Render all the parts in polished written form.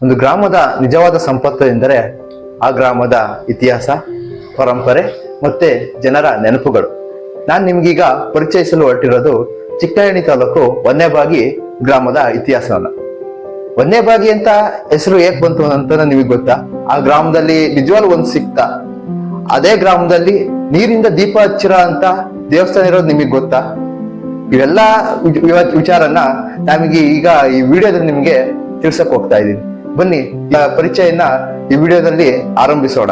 ಒಂದು ಗ್ರಾಮದ ನಿಜವಾದ ಸಂಪತ್ತು ಎಂದರೆ ಆ ಗ್ರಾಮದ ಇತಿಹಾಸ, ಪರಂಪರೆ ಮತ್ತೆ ಜನರ ನೆನಪುಗಳು. ನಾನು ನಿಮ್ಗೀಗ ಪರಿಚಯಿಸಲು ಹೊರಟಿರೋದು ಚಿಕ್ಕನಹಳ್ಳಿ ತಾಲೂಕು ಹೊನ್ನೇಬಾಗಿ ಗ್ರಾಮದ ಇತಿಹಾಸವನ್ನ. ಹೊನ್ನೇಬಾಗಿ ಅಂತ ಹೆಸರು ಹೇಗ್ ಬಂತು ಅಂತ ನಿಮಗೆ ಗೊತ್ತಾ? ಆ ಗ್ರಾಮದಲ್ಲಿ ನಿಜವಾಗ್ಲೂ ಒಂದು ಸಿಕ್ತ. ಅದೇ ಗ್ರಾಮದಲ್ಲಿ ನೀರಿಂದ ದೀಪ ಹಚ್ಚಿರ ಅಂತ ದೇವಸ್ಥಾನ ಇರೋದು ನಿಮಗೆ ಗೊತ್ತಾ? ಇವೆಲ್ಲ ವಿಚಾರನ ನಮಗೆ ಈಗ ಈ ವಿಡಿಯೋದಲ್ಲಿ ನಿಮ್ಗೆ ತಿಳ್ಸಕ್ ಹೋಗ್ತಾ ಇದ್ದೀನಿ. ಬನ್ನಿ ಪರಿಚಯನ ಈ ವಿಡಿಯೋದಲ್ಲಿ ಆರಂಭಿಸೋಣ.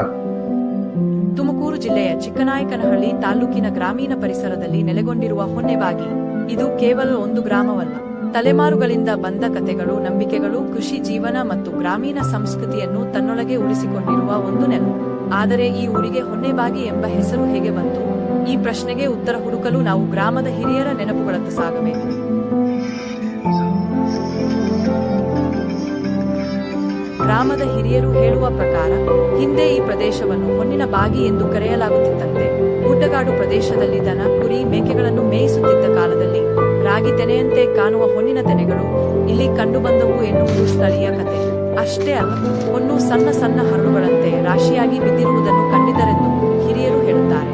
ತುಮಕೂರು ಜಿಲ್ಲೆಯ ಚಿಕ್ಕನಾಯಕನಹಳ್ಳಿ ತಾಲೂಕಿನ ಗ್ರಾಮೀಣ ಪರಿಸರದಲ್ಲಿ ನೆಲೆಗೊಂಡಿರುವ ಹೊನ್ನೇಬಾಗಿ ಇದು ಕೇವಲ ಒಂದು ಗ್ರಾಮವಲ್ಲ. ತಲೆಮಾರುಗಳಿಂದ ಬಂದ ಕಥೆಗಳು, ನಂಬಿಕೆಗಳು, ಕೃಷಿ ಜೀವನ ಮತ್ತು ಗ್ರಾಮೀಣ ಸಂಸ್ಕೃತಿಯನ್ನು ತನ್ನೊಳಗೆ ಉಳಿಸಿಕೊಂಡಿರುವ ಒಂದು ನೆಲ. ಆದರೆ ಈ ಊರಿಗೆ ಹೊನ್ನೇಬಾಗಿ ಎಂಬ ಹೆಸರು ಹೇಗೆ ಬಂತು? ಈ ಪ್ರಶ್ನೆಗೆ ಉತ್ತರ ಹುಡುಕಲು ನಾವು ಗ್ರಾಮದ ಹಿರಿಯರ ನೆನಪುಗಳತ್ತ ಸಾಗಬೇಕು. ಗ್ರಾಮದ ಹಿರಿಯರು ಹೇಳುವ ಪ್ರಕಾರ ಹಿಂದೆ ಈ ಪ್ರದೇಶವನ್ನು ಹೊನ್ನಿನ ಬಾಗಿ ಎಂದು ಕರೆಯಲಾಗುತ್ತಿತ್ತಂತೆ. ಗುಡ್ಡಗಾಡು ಪ್ರದೇಶದಲ್ಲಿ ದನ, ಕುರಿ, ಮೇಕೆಗಳನ್ನು ಮೇಯಿಸುತ್ತಿದ್ದ ಕಾಲದಲ್ಲಿ ರಾಗಿ ತೆನೆಯಂತೆ ಕಾಣುವ ಹೊನ್ನಿನ ತೆನೆಗಳು ಇಲ್ಲಿ ಕಂಡುಬಂದವು ಎನ್ನುವುದು ಸ್ಥಳೀಯ ಕತೆ. ಅಷ್ಟೇ ಅಲ್ಲ, ಹೊನ್ನು ಸಣ್ಣ ಸಣ್ಣ ಹರಳುಗಳಂತೆ ರಾಶಿಯಾಗಿ ಬಿದ್ದಿರುವುದನ್ನು ಕಂಡಿದ್ದರೆಂದು ಹಿರಿಯರು ಹೇಳುತ್ತಾರೆ.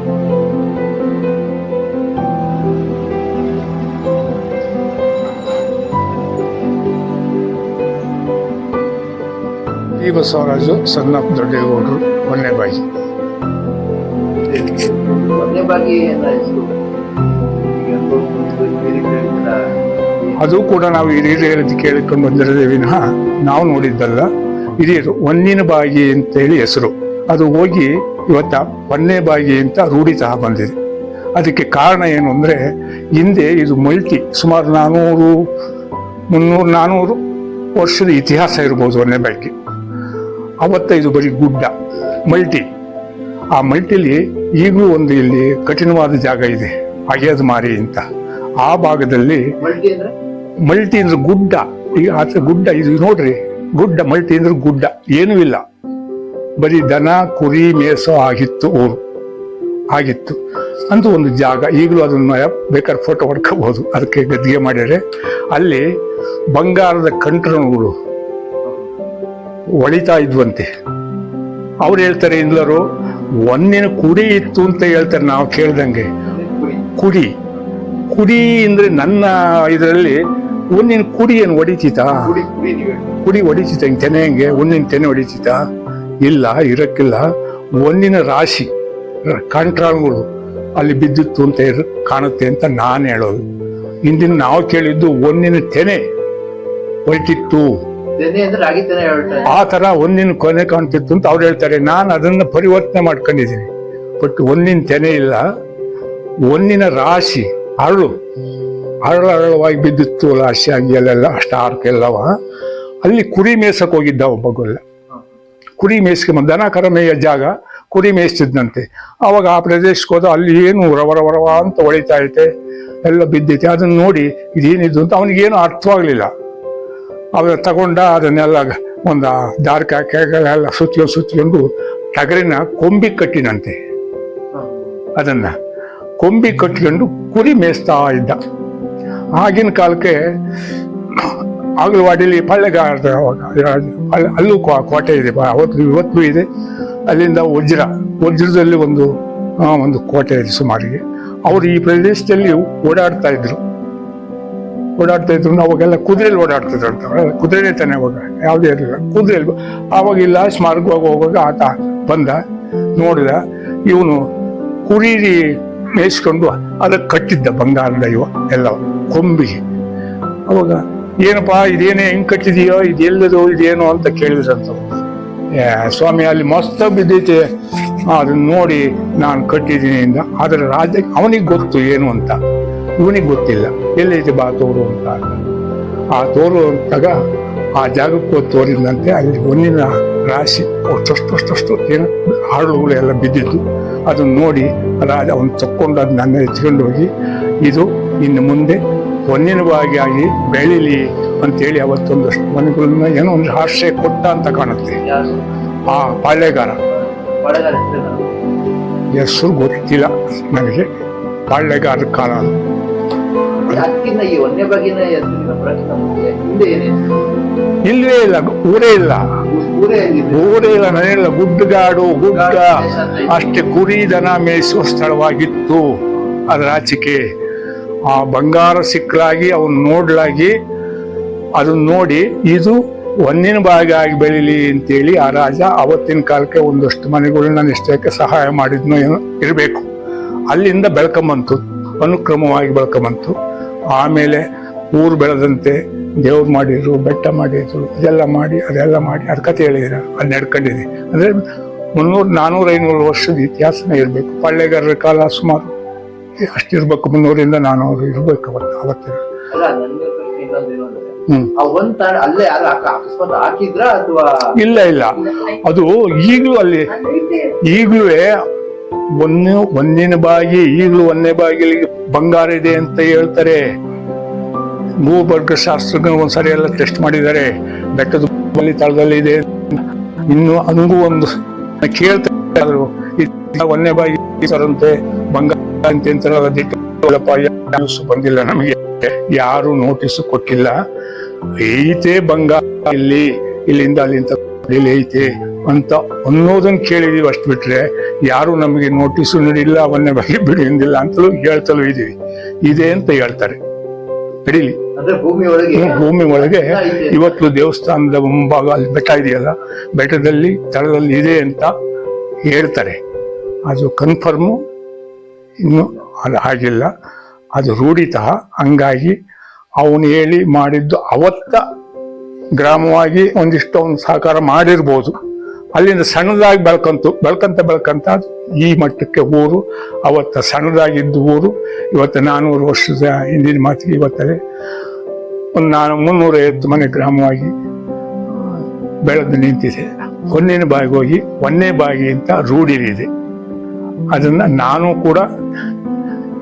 ಈ ಬಸವರಾಜು, ಸಣ್ಣ ದೊಡ್ಡೇಗೌಡರು, ಹೊನ್ನೇಬಾಗಿ. ಅದು ಕೂಡ ನಾವು ಹಿರಿಯರು ಕೇಳಿಕೊಂಡು ಬಂದಿರೋದೇ ವಿನಃ ನಾವು ನೋಡಿದ್ದಲ್ಲ. ಹಿರಿಯರು ಹೊನ್ನಿನಬಾಗಿ ಅಂತೇಳಿ ಹೆಸರು, ಅದು ಹೋಗಿ ಇವತ್ತ ಹೊನ್ನೇಬಾಗಿ ಅಂತ ರೂಢಿ ಸಹ ಬಂದಿದೆ. ಅದಕ್ಕೆ ಕಾರಣ ಏನು ಅಂದರೆ, ಹಿಂದೆ ಇದು ಮಲ್ಟಿ ಸುಮಾರು 400 ವರ್ಷದ ಇತಿಹಾಸ ಇರ್ಬೋದು ಹೊನ್ನೇಬಾಗಿ. ಅವತ್ತ ಇದು ಬರೀ ಗುಡ್ಡ, ಮಲ್ಟಿ. ಆ ಮಲ್ಟಿಲಿ ಈಗಲೂ ಒಂದು ಇಲ್ಲಿ ಕಠಿಣವಾದ ಜಾಗ ಇದೆ, ಅಗೆಯದ ಮಾರಿ ಅಂತ. ಆ ಭಾಗದಲ್ಲಿ ಮಲ್ಟಿ ಅಂದ್ರೆ ಗುಡ್ಡ. ಈಗ ಆತ ಗುಡ್ಡ ಇದು ನೋಡ್ರಿ, ಗುಡ್ಡ. ಮಲ್ಟಿ ಅಂದ್ರೆ ಗುಡ್ಡ, ಏನೂ ಇಲ್ಲ, ಬರೀ ದನ ಕುರಿ ಮೇಸೋ ಆಗಿತ್ತು ಊರು, ಆಗಿತ್ತು ಅಂತ ಒಂದು ಜಾಗ. ಈಗಲೂ ಅದನ್ನ ಬೇಕಾದ್ರೆ ಫೋಟೋ ಹೊಡ್ಕೋಬಹುದು. ಅದಕ್ಕೆ ಗದ್ದಿಗೆ ಮಾಡಿದರೆ ಅಲ್ಲಿ ಬಂಗಾರದ ಕಂಠಗಳು ಹೊಳಿತಾ ಇದ್ವಂತೆ. ಅವ್ರು ಹೇಳ್ತಾರೆ, ಎಲ್ಲರೂ ಹೊನ್ನಿನ ಕುಡಿ ಇತ್ತು ಅಂತ ಹೇಳ್ತಾರೆ. ನಾವು ಕೇಳ್ದಂಗೆ ಕುಡಿ ಕುಡಿ ಅಂದ್ರೆ ನನ್ನ ಇದರಲ್ಲಿ ಹೊನ್ನಿನ ಕುಡಿ ಏನು ಹೊಡಿತೀತ? ಕುಡಿ ಹೊಡಿತೀತ? ಹಿಂಗೆ ತೆನೆ, ಹೆಂಗೆ ಹೊನ್ನಿನ ತೆನೆ ಹೊಡಿತೀತ? ಇಲ್ಲ, ಇರಕ್ಕಿಲ್ಲ. ಹೊನ್ನಿನ ರಾಶಿ ಕಂಠಗಳು ಅಲ್ಲಿ ಬಿದ್ದಿತ್ತು ಅಂತ ಕಾಣುತ್ತೆ ಅಂತ ನಾನು ಹೇಳೋದು. ಹಿಂದಿನ ನಾವು ಕೇಳಿದ್ದು ಹೊನ್ನಿನ ತೆನೆ ಹೊಯ್ತಿತ್ತು, ಆ ತರ ಹೊನ್ನಿನ ಕೊನೆ ಕಾಣ್ತಿತ್ತು ಅಂತ ಅವ್ರು ಹೇಳ್ತಾರೆ. ನಾನು ಅದನ್ನ ಪರಿವರ್ತನೆ ಮಾಡ್ಕೊಂಡಿದ್ದೀನಿ. ಬಟ್ ಹೊನ್ನಿನ ತೆನೆ ಇಲ್ಲ, ಹೊನ್ನಿನ ರಾಶಿ ಹರಳವಾಗಿ ಬಿದ್ದಿತ್ತು ರಾಶಿ ಆಗಿ ಅಲ್ಲೆಲ್ಲ ಸ್ಟಾರ್ಕೆಲ್ಲವ. ಅಲ್ಲಿ ಕುರಿ ಮೇಯ್ಸಕ್ ಹೋಗಿದ್ದ ಒಬ್ಬ ಗೊಲ್ಲ. ಕುರಿ ಮೇಯ್ಸ್ಕೊಂಬ, ದನ ಕರ ಮೇಯ ಜಾಗ, ಕುರಿ ಮೇಯಿಸ್ತಿದ್ದಂತೆ. ಅವಾಗ ಆ ಪ್ರದೇಶಕ್ಕೆ ಹೋದ, ಅಲ್ಲಿ ಏನು ರವ ಅಂತ ಹೊಳಿತಾ ಐತೆ, ಎಲ್ಲ ಬಿದ್ದೈತೆ. ಅದನ್ನ ನೋಡಿ ಇದೇನಿದ್ದು ಅಂತ ಅವನಿಗೇನು ಅರ್ಥವಾಗ್ಲಿಲ್ಲ. ಅವ ತಗೊಂಡ ಅದನ್ನೆಲ್ಲ ಒಂದು ದಾರ್ಕ ಎಲ್ಲ ಸುತ್ಕೊಂಡು ಟಗರಿನ ಕೊಂಬಿ ಕಟ್ಟಿನಂತೆ. ಅದನ್ನ ಕೊಂಬಿ ಕಟ್ಕೊಂಡು ಕುರಿ ಮೇಯಿಸ್ತಾ ಇದ್ದ. ಆಗಿನ ಕಾಲಕ್ಕೆ ಆಗಲವಾಡಿಲಿ ಪಳ್ಳೆಗಾರದ ಅಲ್ಲೂ ಕೋಟೆ ಇದೆ, ಇವತ್ತು ಇದೆ. ಅಲ್ಲಿಂದ ವಜ್ರದಲ್ಲಿ ಒಂದು ಕೋಟೆ ಇದೆ ಸುಮಾರಿಗೆ. ಅವರು ಈ ಪ್ರದೇಶದಲ್ಲಿ ಓಡಾಡ್ತಾ ಇದ್ರು. ಅವಾಗೆಲ್ಲ ಕುದುರೆಯಲ್ಲಿ ಓಡಾಡ್ತಿದ್ರು ಅಂತ. ಕುದುರೆನೇ ತಾನೆ ಅವಾಗ, ಯಾವುದೇ ಇರಲಿಲ್ಲ, ಕುದುರೆಯಲ್ಲಿ. ಆವಾಗ ಇಲ್ಲ ಸ್ಮಾರಕವಾಗಿ ಹೋಗುವಾಗ ಆತ ಬಂದ, ನೋಡಿದ, ಇವನು ಕುರಿ ಮೇಯಿಸ್ಕೊಂಡು ಅದಕ್ಕೆ ಕಟ್ಟಿದ್ದ ಬಂಗಾರದ ಇವ ಎಲ್ಲ ಕೊಂಬಿಗೆ. ಅವಾಗ ಏನಪ್ಪಾ ಇದೇನೇ ಹೆಂಗ್ ಕಟ್ಟಿದೀಯೋ, ಇದೆಲ್ಲದು ಇದೇನು ಅಂತ ಕೇಳಿದ್ರಂತ. ಸ್ವಾಮಿ ಅಲ್ಲಿ ಮಸ್ತ ಬಿದ್ದೈತೆ, ಅದನ್ನ ನೋಡಿ ನಾನು ಕಟ್ಟಿದ್ದೀನಿ ಇಂದ. ಆದರೆ ಅವನಿಗೆ ಗೊತ್ತು ಏನು ಅಂತ, ಇವನಿಗೆ ಗೊತ್ತಿಲ್ಲ. ಎಲ್ಲೈತೆ ಬಾ ತೋರು ಅಂತ. ಆ ತೋರು ಅಂತಾಗ ಆ ಜಾಗಕ್ಕೂ ತೋರಿದಂತೆ ಅಲ್ಲಿ ಹೊನ್ನಿನ ರಾಶಿ ಅಷ್ಟು ಏನು ಹಾಳುಗಳು ಎಲ್ಲ ಬಿದ್ದಿದ್ದು. ಅದನ್ನ ನೋಡಿ ರಾಜ ಅವನು ತಕ್ಕೊಂಡು ಅದು ನನ್ನ ಎತ್ಕೊಂಡು ಹೋಗಿ, ಇದು ಇನ್ನು ಮುಂದೆ ಹೊನ್ನಿನಬಾಗಿ ಆಗಿ ಬೆಳೀಲಿ ಅಂತೇಳಿ ಅವತ್ತೊಂದಷ್ಟು ಮನೆಗಳನ್ನ ಏನೋ ಒಂದು ಆಶ್ರಯ ಕೊಟ್ಟ ಅಂತ ಕಾಣುತ್ತೆ. ಆ ಪಾಳ್ಯಗಾರ ಹೆಸರು ಗೊತ್ತಿಲ್ಲ ನನಗೆ. ಪಾಳ್ಯಗಾರ ಕಾಲ ಅದಕ್ಕಿಂತ ಈ ಒಂದೇ ಬಗೆನ ಹೆಸರಿನ ಪ್ರಶ್ನೆ ಮುಂಚೆ ಹಿಂದೆ ಏನಿತ್ತು? ಇಲ್ವೇ ಇಲ್ಲ, ಊರೇ ಇಲ್ಲ, ಊರೇ ಹೆಂಗಿದೆ? ಊರೇ ಇಲ್ಲ, ಮನೆಯಲ್ಲ ಗುಡ್ಡಗಾಡು, ಗುಡ್ಡ ಅಷ್ಟೇ, ಕುರಿ ದನ ಮೇಯಿಸುವ ಸ್ಥಳವಾಗಿತ್ತು. ಅದರ ಆಚೆಗೆ ಆ ಬಂಗಾರ ಸಿಕ್ಕಲಾಗಿ ಅವನು ನೋಡ್ಲಾಗಿ ಅದನ್ನ ನೋಡಿ ಇದು ಒಂದಿನ ಭಾಗ ಆಗಿ ಬೆಳೀಲಿ ಅಂತೇಳಿ ಆ ರಾಜ ಅವತ್ತಿನ ಕಾಲಕ್ಕೆ ಒಂದಷ್ಟು ಮನೆಗಳನ್ನ ನಿಶ್ಚಯಕ್ಕೆ ಸಹಾಯ ಮಾಡಿದ್ನೋ ಏನೋ ಇರಬೇಕು. ಅಲ್ಲಿಂದ ಬೆಳ್ಕೊಂಬಂತು, ಅನುಕ್ರಮವಾಗಿ ಬೆಳ್ಕೊಂಬಂತು. ಆಮೇಲೆ ಊರು ಬೆಳೆದಂತೆ ದೇವ್ರು ಮಾಡಿದ್ರು, ಬೆಟ್ಟ ಮಾಡಿದ್ರು, ಅದೆಲ್ಲ ಮಾಡಿ ಅದ್ರ ಕಥೆ ಹೇಳಿದ್ರು, ಅದು ನಡ್ಕೊಂಡಿದೆ. ಅಂದರೆ 300-400-500 ವರ್ಷದ ಇತಿಹಾಸನೇ ಇರಬೇಕು. ಪಳ್ಳೆಗಾರರ ಕಾಲ ಸುಮಾರು ಅಷ್ಟಿರ್ಬೇಕು, 300-400 ಇರ್ಬೇಕು ಅವತ್ತಿನ. ಅಲ್ಲ, ನನ್ನ ಪ್ರಶ್ನೆ ಇನ್ನೊಂದೇನು ಅಂದ್ರೆ, ಆ ಒಂದ್ ತಾಣ ಅಲ್ಲೇ ಯಾರು ಅಕಸ್ಮಾತ್ ಹಾಕಿದ್ರ ಅಥವಾ? ಇಲ್ಲ, ಅದು ಈಗಲೂ ಅಲ್ಲಿ ಈಗಲೂ ಒಂದಿನ ಬಾಗಿ, ಈಗಲೂ ಒಂದನೇ ಬಾಗಿಲಿಗೆ ಬಂಗಾರ ಇದೆ ಅಂತ ಹೇಳ್ತಾರೆ. ಭೂವರ್ಗ ಶಾಸ್ತ್ರಜ್ಞರು ಒಂದ್ಸರಿ ಎಲ್ಲ ಟೆಸ್ಟ್ ಮಾಡಿದ್ದಾರೆ, ಬೆಟ್ಟದ ತಳದಲ್ಲಿ ಇದೆ. ಇನ್ನು ಹಂಗೂ ಒಂದು ಕೇಳ್ತಾರೆ, ಒಂದನೇ ಬಾಗಿ ಸರಂತೆ ಬಂಗಾರ ನ್ಯೂಸ್ ಬಂದಿಲ್ಲ ನಮಗೆ, ಯಾರು ನೋಟಿಸ್ ಕೊಟ್ಟಿಲ್ಲ. ಐತೆ ಬಂಗಾರ ಇಲ್ಲಿಂದ ಅಲ್ಲಿಂದ ಐತೆ ಅಂತ ಅನ್ನೋದನ್ನ ಕೇಳಿದೀವಿ, ಅಷ್ಟು ಬಿಟ್ರೆ ಯಾರು ನಮಗೆ ನೋಟಿಸು ನೀಡಿಲ್ಲ, ಅವನ್ನೇ ಬಗ್ಗೆ ಬಿಡಿ ಎಂದಿಲ್ಲ ಅಂತಲೂ ಹೇಳ್ತಲೂ ಇದೀವಿ. ಇದೆ ಅಂತ ಹೇಳ್ತಾರೆ. ಬಿಡಿಲಿ, ಭೂಮಿ ಒಳಗೆ ಇವತ್ತು ದೇವಸ್ಥಾನದ ಮುಂಭಾಗ ಅಲ್ಲಿ ಬೆಟ್ಟ ಇದೆಯಲ್ಲ, ಬೆಟ್ಟದಲ್ಲಿ ತಳದಲ್ಲಿ ಇದೆ ಅಂತ ಹೇಳ್ತಾರೆ. ಅದು ಕನ್ಫರ್ಮು ಇನ್ನು ಅದು ಆಗಿಲ್ಲ, ಅದು ರೂಢಿತ. ಹಂಗಾಗಿ ಅವನು ಹೇಳಿ ಮಾಡಿದ್ದು ಅವತ್ತ ಗ್ರಾಮವಾಗಿ ಒಂದಿಷ್ಟು ಅವನು ಸಹಕಾರ ಮಾಡಿರ್ಬೋದು. ಅಲ್ಲಿಂದ ಸಣ್ಣದಾಗಿ ಬೆಳ್ಕಂತ ಅದು ಈ ಮಟ್ಟಕ್ಕೆ ಊರು. ಅವತ್ತ ಸಣ್ಣದಾಗಿದ್ದು ಊರು ಇವತ್ತು 400 ವರ್ಷದ ಹಿಂದಿನ ಮಾತಿಗೆ ಇವತ್ತಲ್ಲಿ ಒಂದು 350 ಮನೆ ಗ್ರಾಮವಾಗಿ ಬೆಳೆದು ನಿಂತಿದೆ. ಒಂದನೇ ಬಾಗಿಗೆ ಹೋಗಿ ಒಂದನೇ ಬಾಗಿ ಅಂತ ರೂಢಿಇದೆ. ಅದನ್ನ ನಾನು ಕೂಡ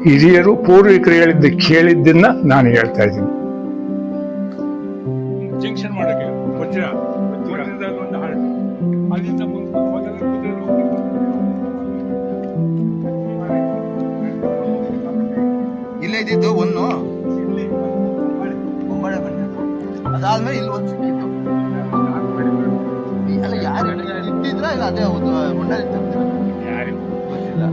ಹಿರಿಯರು ಪೂರ್ವಿಕರು ಕೇಳಿದ್ದನ್ನ ನಾನು ಹೇಳ್ತಾ ಇದ್ದೀನಿ. ಜಂಕ್ಷನ್ ಮಾಡಕ್ಕೆ ಇಲ್ಲೇ ಇದ್ದಿದ್ದು ಒಂದು ಮುಂಬಳೆ ಬಂದಿದ್ದು, ಅದಾದ್ಮೇಲೆ ಇಲ್ಲಿ ಒಂದು ಸಿಕ್ಕಿತ್ತು. ಅಲ್ಲ, ಯಾರು ಇಟ್ಟಿದ್ರ ಇಲ್ಲ ಅದೇ ಮುಂಡೆ ಗೊತ್ತಿಲ್ಲ.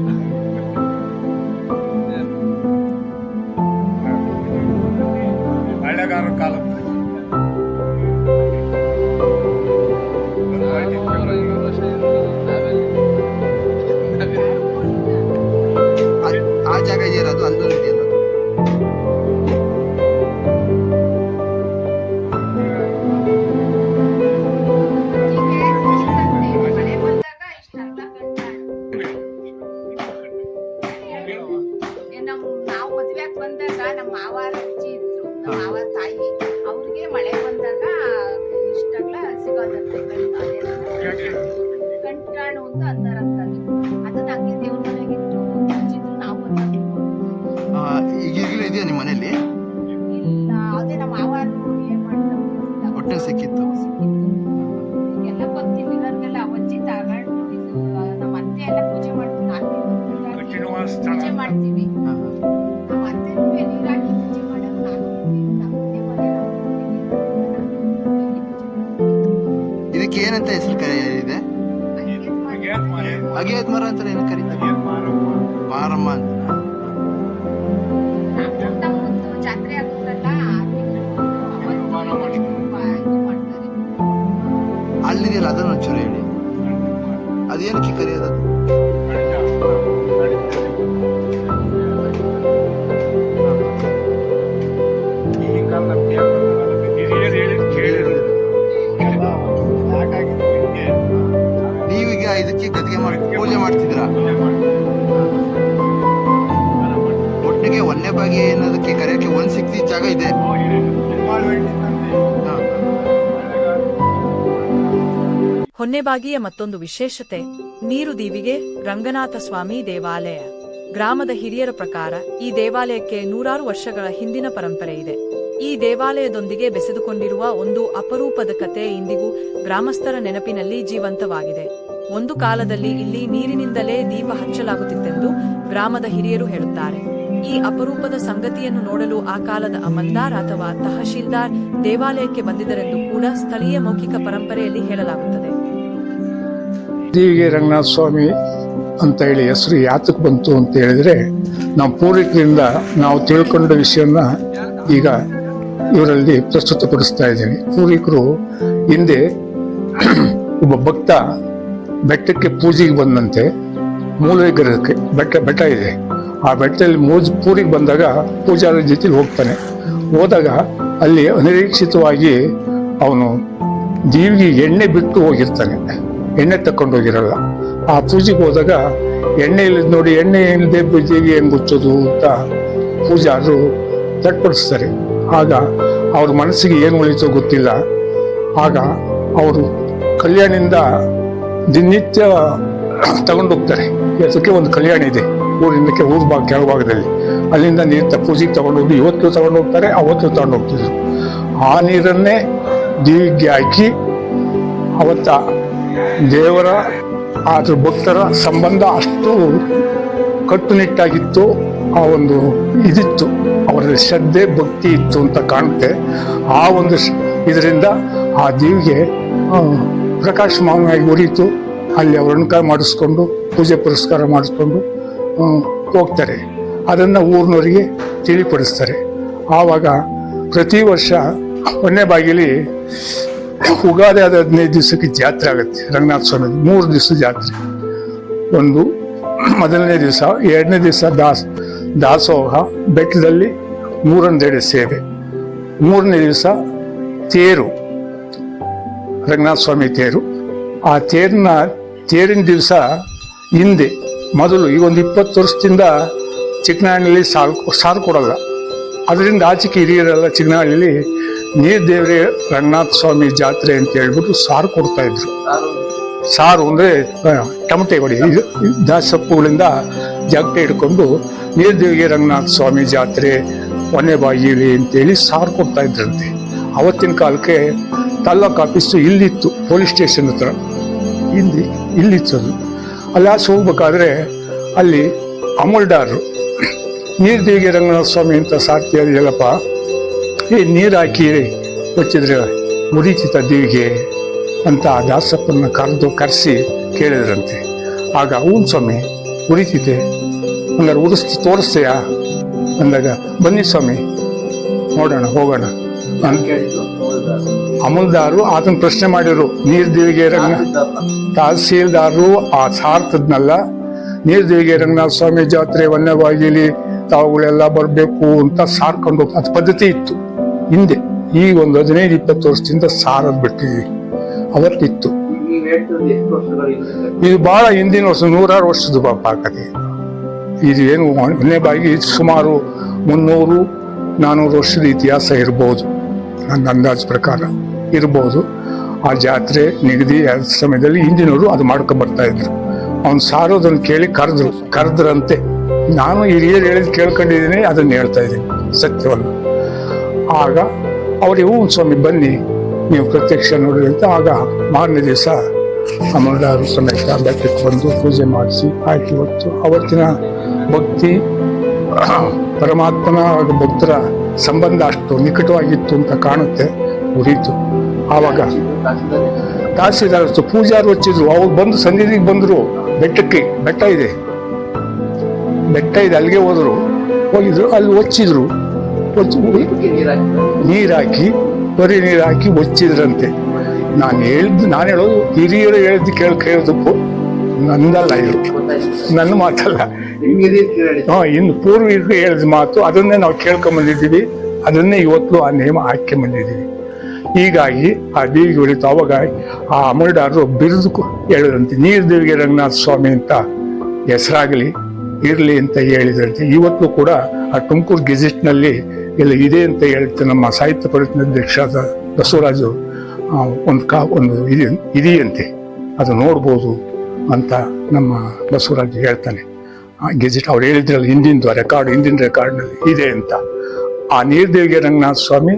ಹಳೆಗಾರರ ಕಾಲ ಆ ಜಾಗ ಇದೆಯಲ್ಲ, ಅಲ್ಲೂ ಇದೆಯಲ್ಲ. ನಾವು ಮದ್ವೆಗ್ ಬಂದಾಗ ನಮ್ಮ ಮಾವಾರ ಅಜ್ಜಿ ಇದ್ರು, ನಮ್ಮ ಮಾವಾರ ತಾಯಿ, ಅವ್ರಿಗೆ ಮಳೆ ಬಂದಾಗ ಇಷ್ಟೆಲ್ಲ ಸಿಗೋದಂತೆ ಕಂಟಾಣು ಅಂತ ಅಂತಾರಂತದ್ದು. ಅದನ್ನ ಹಂಗೆ ದೇವ್ರ ಮನೆಗೆ ಇಟ್ಟು ಹಚ್ಚಿದ್ರು. ನಾವು ಈಗಲೂ ಇದೆಯಾ ನಿಮ್ಮ ಮನೇಲಿ? ಇಲ್ಲ, ಅದೇ ನಮ್ಮ ಮಾವಾರು ಏನ್ ಮಾಡ್ತಾರೆ ಹೊಟ್ಟೆ ಸಿಕ್ಕಿತ್ತು. ಎಲ್ಲ ಗೊತ್ತಿಲ್ಲ ಇರೋರ್ಗೆಲ್ಲ ಅಜ್ಜಿ ತಗೊಂಡು ಇದು ನಮ್ಮ ಅತ್ತೆ ಎಲ್ಲ ಪೂಜೆ ಮಾಡ್ತೀವಿ. ಪೂಜೆ ಮಾಡ್ತೀವಿ. ನಮ್ಮ ಅತ್ತೆ ನೀರಾಕಿ ಪೂಜೆ ಮಾಡೋದು ಇದಕ್ಕೆ ಏನಂತ ಹೆಸರು ಇದೆ? ಅಗೇದ್ ಮರ ಅಂತ ಏನು ಕರೀತಾರೆ? ಮಾರಮ್ಮ ಅಂತ. ಜಾತ್ರೆ ಆಗುತ್ತಲ್ಲ, ಅಲ್ಲಿದೆಯಲ್ಲ, ಅದನ್ನು ಒಂಚೂರು ಹೇಳಿ. ಅದೇನಕ್ಕೆ ಕರೆಯೋದು? ನೀವೀಗ ಇದಕ್ಕೆ ಗದ್ಗೆ ಮಾಡಿ ಪೂಜೆ ಮಾಡ್ತಿದ್ದೀರಾ? ಒಟ್ಟಿಗೆ ಒಂದೇ ಬಾಗಿ ಅನ್ನೋದಕ್ಕೆ ಕರೆಯೋಕೆ ಒಂದು ಸಿಕ್ತಿ ಜಾಗ ಇದೆ. ಹೊನ್ನೆಬಾಗಿಯ ಮತ್ತೊಂದು ವಿಶೇಷತೆ ನೀರು ದೀವಿಗೆ ರಂಗನಾಥ ಸ್ವಾಮಿ ದೇವಾಲಯ. ಗ್ರಾಮದ ಹಿರಿಯರ ಪ್ರಕಾರ ಈ ದೇವಾಲಯಕ್ಕೆ 100 ವರ್ಷಗಳ ಹಿಂದಿನ ಪರಂಪರೆ ಇದೆ. ಈ ದೇವಾಲಯದೊಂದಿಗೆ ಬೆಸೆದುಕೊಂಡಿರುವ ಒಂದು ಅಪರೂಪದ ಕತೆ ಇಂದಿಗೂ ಗ್ರಾಮಸ್ಥರ ನೆನಪಿನಲ್ಲಿ ಜೀವಂತವಾಗಿದೆ. ಒಂದು ಕಾಲದಲ್ಲಿ ಇಲ್ಲಿ ನೀರಿನಿಂದಲೇ ದೀಪ ಹಚ್ಚಲಾಗುತ್ತಿತ್ತೆಂದು ಗ್ರಾಮದ ಹಿರಿಯರು ಹೇಳುತ್ತಾರೆ. ಈ ಅಪರೂಪದ ಸಂಗತಿಯನ್ನು ನೋಡಲು ಆ ಕಾಲದ ಅಮಲ್ದಾರ್ ಅಥವಾ ತಹಶೀಲ್ದಾರ್ ದೇವಾಲಯಕ್ಕೆ ಬಂದಿದ್ದರೆಂದು ಕೂಡ ಸ್ಥಳೀಯ ಮೌಖಿಕ ಪರಂಪರೆಯಲ್ಲಿ ಹೇಳಲಾಗುತ್ತದೆ. ದೇವಿಗೆ ರಂಗನಾಥ ಸ್ವಾಮಿ ಅಂತ ಹೇಳಿ ಹೆಸರು ಯಾತಕ್ಕೆ ಬಂತು ಅಂತ ಹೇಳಿದ್ರೆ, ನಾವು ಪೂರ್ವಿಕರಿಂದ ನಾವು ತಿಳ್ಕೊಂಡ ವಿಷಯನ ಈಗ ಇವರಲ್ಲಿ ಪ್ರಸ್ತುತಪಡಿಸ್ತಾ ಇದ್ದೀನಿ. ಪೂರ್ವಿಕರು ಹಿಂದೆ ಒಬ್ಬ ಭಕ್ತ ಬೆಟ್ಟಕ್ಕೆ ಪೂಜೆಗೆ ಬಂದಂತೆ, ಮೂಲವಿಗ್ರಹಕ್ಕೆ ಬೆಟ್ಟ ಇದೆ, ಆ ಬೆಟ್ಟದಲ್ಲಿ ಪೂರಿಗೆ ಬಂದಾಗ ಪೂಜಾರ ಜೊತೆ ಹೋಗ್ತಾನೆ. ಹೋದಾಗ ಅಲ್ಲಿ ಅನಿರೀಕ್ಷಿತವಾಗಿ ಅವನು ದೇವಿಗೆ ಎಣ್ಣೆ ಬಿಟ್ಟು ಹೋಗಿರ್ತಾನೆ, ಎಣ್ಣೆ ತಕೊಂಡು ಹೋಗಿರಲ್ಲ. ಆ ಪೂಜೆಗೆ ಹೋದಾಗ ಎಣ್ಣೆ ಇಲ್ಲದ ನೋಡಿ, ಎಣ್ಣೆ ಇಲ್ಲದೆ ದೇವಿಗೆ ಹೆಂಗೆ ಗುಚ್ಚೋದು ಅಂತ ಪೂಜಾರರು ತಟ್ಪಡಿಸ್ತಾರೆ. ಆಗ ಅವ್ರ ಮನಸ್ಸಿಗೆ ಏನು ಉಳಿತೋ ಗೊತ್ತಿಲ್ಲ. ಆಗ ಅವರು ಕಲ್ಯಾಣಿಂದ ದಿನನಿತ್ಯ ತಗೊಂಡೋಗ್ತಾರೆ. ಅದಕ್ಕೆ ಒಂದು ಕಲ್ಯಾಣ ಇದೆ ಊರಿನಕ್ಕೆ, ಕೆಳಭಾಗದಲ್ಲಿ. ಅಲ್ಲಿಂದ ನೀರು ಪೂಜೆಗೆ ತಗೊಂಡೋಗಿ ಇವತ್ತು ತಗೊಂಡೋಗ್ತಾರೆ, ಅವತ್ತು ತಗೊಂಡೋಗ್ತಿದ್ರು. ಆ ನೀರನ್ನೇ ದೇವಿಗೆ ಹಾಕಿ ಅವತ್ತ ದೇವರ ಅದ್ರ ಭಕ್ತರ ಸಂಬಂಧ ಅಷ್ಟು ಕಟ್ಟುನಿಟ್ಟಾಗಿತ್ತು. ಆ ಒಂದು ಇದಿತ್ತು, ಅವರ ಶ್ರದ್ಧೆ ಭಕ್ತಿ ಇತ್ತು ಅಂತ ಕಾಣುತ್ತೆ. ಆ ಒಂದು ಇದರಿಂದ ಆ ದೇವಿಗೆ ಪ್ರಕಾಶಮಾನವಾಗಿ ಉರಿತು ಅಲ್ಲಿ ಅವರನ್ನ ಮಾಡಿಸ್ಕೊಂಡು ಪೂಜೆ ಪುರಸ್ಕಾರ ಮಾಡಿಸ್ಕೊಂಡು ಹೋಗ್ತಾರೆ. ಅದನ್ನು ಊರಿನವರಿಗೆ ತಿಳಿಪಡಿಸ್ತಾರೆ. ಆವಾಗ ಪ್ರತಿ ವರ್ಷ ಹೊನ್ನೆಬಾಗಿಲಿ ಉಗಾದಿ ಆದ 15 ದಿವಸಕ್ಕೆ ಜಾತ್ರೆ ಆಗುತ್ತೆ. ರಂಗನಾಥ ಸ್ವಾಮಿ 3 ದಿವಸ ಜಾತ್ರೆ. ಒಂದು ಮೊದಲನೇ ದಿವಸ, 2ನೇ ದಿವಸ ದಾಸೋಹ, ಬೆಟ್ಟದಲ್ಲಿ 3 ಸೇವೆ, 3ನೇ ದಿವಸ ತೇರು, ರಂಗನಾಥ ಸ್ವಾಮಿ ತೇರು. ಆ ತೇರಿನ ದಿವಸ ಹಿಂದೆ ಮೊದಲು ಈ ಒಂದು 20 ವರ್ಷದಿಂದ ಚಿಕ್ಕನಹಳ್ಳಿಯಲ್ಲಿ ಸಾರು ಕೊಡಲ್ಲ. ಅದರಿಂದ ಆಚೆಗೆ ಹಿರಿಯರೆಲ್ಲ ಚಿಕ್ಕನಹಳ್ಳಿಯಲ್ಲಿ ನೀರ್ ದೇವರೇ ರಂಗನಾಥ ಸ್ವಾಮಿ ಜಾತ್ರೆ ಅಂತ ಹೇಳ್ಬಿಟ್ಟು ಸಾರು ಕೊಡ್ತಾ ಇದ್ರು. ಸಾರು ಅಂದ್ರೆ ಟಮಟೆ ಹೊಡಿ, ದಾಸಪ್ಪುಗಳಿಂದ ಜಾಗಟೆ ಹಿಡ್ಕೊಂಡು ನೀರ್ದೇವಿಗೆ ರಂಗನಾಥ ಸ್ವಾಮಿ ಜಾತ್ರೆ ಹೊನ್ನೆಬಾಗಿಲಿ ಅಂತೇಳಿ ಸಾರು ಕೊಡ್ತಾ ಇದ್ರಂತೆ. ಅವತ್ತಿನ ಕಾಲಕ್ಕೆ ತಾಲ್ಲೂಕು ಆಫೀಸು ಇಲ್ಲಿತ್ತು, ಪೊಲೀಸ್ ಸ್ಟೇಷನ್ ಹತ್ರ ಇಲ್ಲಿತ್ತು. ಅದು ಅಲ್ಲಿ ಆಚೆ ಹೋಗ್ಬೇಕಾದ್ರೆ ಅಲ್ಲಿ ಅಮಲ್ದಾರರು ನೀರ್ದೇವಿಗೆ ರಂಗನಾಥ ಸ್ವಾಮಿ ಅಂತ ಸಾರ್ತಿ ಅದೆಲ್ಲಪ್ಪ, ಈ ನೀರು ಹಾಕಿ ಹೊಚ್ಚಿದ್ರೆ ಮುರಿಚಿತ ದೇವಿಗೆ ಅಂತ ದಾಸಪ್ಪನ ಕರೆಸಿ ಕೇಳಿದ್ರಂತೆ. ಆಗ ಹೂನ್ ಸ್ವಾಮಿ ಉರಿತಿದೆ, ಹಂಗಾರೆ ತೋರಿಸ್ತೀಯಾ ಅಂದಾಗ, ಬನ್ನಿ ಸ್ವಾಮಿ ನೋಡೋಣ ಹೋಗೋಣ ಅಮಲ್ದಾರು ಅದನ್ನ ಪ್ರಶ್ನೆ ಮಾಡಿದ್ರು. ನೀರ್ದೇವಿಗೆ ತಹಸೀಲ್ದಾರರು ಆ ಸಾರ್ತದ್ನಲ್ಲ, ನೀರ್ದೇವಿಗೆ ರಂಗನಾಥ ಸ್ವಾಮಿ ಜಾತ್ರೆ ಹೊನ್ನೆಬಾಗಿಲಿ ತಾವುಗಳೆಲ್ಲ ಬರಬೇಕು ಅಂತ ಸಾರ್ಕೊಂಡು ಅದು ಪದ್ಧತಿ ಇತ್ತು ಹಿಂದೆ. ಈಗ ಒಂದು 15-20 ವರ್ಷದಿಂದ ಸಾರದ್ ಬಿಟ್ಟಿದ್ವಿ, ಅವತ್ತಿತ್ತು. ಇದು ಬಹಳ ಹಿಂದಿನ ವರ್ಷ, 100 ವರ್ಷದ ಕತೆ ಇದು. ಏನು ಹೊನ್ನೆಬಾಗಿ ಸುಮಾರು 300-400 ವರ್ಷದ ಇತಿಹಾಸ ಇರ್ಬೋದು, ನನ್ನ ಅಂದಾಜು ಪ್ರಕಾರ ಇರ್ಬೋದು. ಆ ಜಾತ್ರೆ ನಿಗದಿ ಸಮಯದಲ್ಲಿ ಹಿಂದಿನವರು ಅದು ಮಾಡ್ಕೊಂಡು ಬರ್ತಾ ಇದ್ರು. ಅವ್ನು ಸಾರೋದನ್ನು ಕೇಳಿ ಕರೆದ್ರಂತೆ. ನಾನು ಹಿರಿಯರು ಹೇಳಿದ್ ಕೇಳ್ಕೊಂಡಿದ್ದೀನಿ, ಅದನ್ನ ಹೇಳ್ತಾ ಇದ್ದೀನಿ ಸತ್ಯವನ್ನು. ಆಗ ಅವ್ರಿಗೆ ಹೂನ್ ಸ್ವಾಮಿ ಬನ್ನಿ ನೀವು ಪ್ರತ್ಯಕ್ಷ ನೋಡಿ ಅಂತ. ಆಗ ಮಾರನೇ ದಿವಸ ಅಮಲ್ದಾರು ಸಮೇತ ಬೆಟ್ಟಕ್ಕೆ ಬಂದು ಪೂಜೆ ಮಾಡಿಸಿ ಆಯ್ತು. ಅವತ್ತಿನ ಭಕ್ತಿ ಪರಮಾತ್ಮನ ಭಕ್ತರ ಸಂಬಂಧ ಅಷ್ಟು ನಿಕಟವಾಗಿತ್ತು ಅಂತ ಕಾಣುತ್ತೆ. ಉರಿತು. ಆವಾಗ ತಹಸೀಲ್ದಾರ್ ಪೂಜಾರು ಹಚ್ಚಿದ್ರು. ಅವ್ರು ಬಂದು ಸನ್ನಿಧಿಗೆ ಬಂದ್ರು. ಬೆಟ್ಟ ಇದೆ ಅಲ್ಲಿಗೆ ಹೋಗಿದ್ರು. ಅಲ್ಲಿ ಹೊಚ್ಚಿದ್ರು. ನೀರಾಕಿ ಬರೀ ನೀರಾಕಿ ಹೊಚ್ಚಿದ್ರಂತೆ. ನಾನು ಹೇಳೋದು ಹಿರಿಯರು ಹೇಳಿದ್ದು ಕೇಳೋದಕ್ಕೂ ನಂದಲ್ಲ, ಇದು ನನ್ನ ಮಾತಲ್ಲ. ಇನ್ನು ಪೂರ್ವಿಕರು ಹೇಳಿದ ಮಾತು, ಅದನ್ನೇ ನಾವು ಕೇಳ್ಕೊಂಬಂದಿದ್ದೀವಿ. ಅದನ್ನೇ ಇವತ್ತು ಆ ನೇಮ ಹಾಕ್ಕೊಂಬಂದಿದ್ದೀವಿ. ಹೀಗಾಗಿ ಆ ದೇವಿಗೆ ಹೊಳಿತು. ಅವಾಗ ಆ ಅಮಲ್ದಾರರು ಬಿರುದು ಹೇಳಿದ್ರಂತೆ, ನೀರ್ದೇವಿಗೆ ರಂಗನಾಥ ಸ್ವಾಮಿ ಅಂತ ಹೆಸರಾಗಲಿ ಇರಲಿ ಅಂತ ಹೇಳಿದ್ರಂತೆ. ಇವತ್ತು ಕೂಡ ಆ ತುಮಕೂರು ಗೆಜೆಟ್ನಲ್ಲಿ ಎಲ್ಲ ಇದೆ ಅಂತ ಹೇಳುತ್ತೆ. ನಮ್ಮ ಸಾಹಿತ್ಯ ಪರಿಷತ್ ಅಧ್ಯಕ್ಷರಾದ ಬಸವರಾಜು ಒಂದು ಇದೆಯಂತೆ, ಅದು ನೋಡ್ಬೋದು ಅಂತ ನಮ್ಮ ಬಸವರಾಜ್ ಹೇಳ್ತಾನೆ. ಆ ಗೆಜೆಟ್ ಅವ್ರು ಹೇಳಿದ್ರಲ್ಲ, ಹಿಂದಿನ ರೆಕಾರ್ಡ್ನಲ್ಲಿ ಇದೆ ಅಂತ. ಆ ನೀರ್ದೇವಿಗೆ ರಂಗನಾಥ ಸ್ವಾಮಿ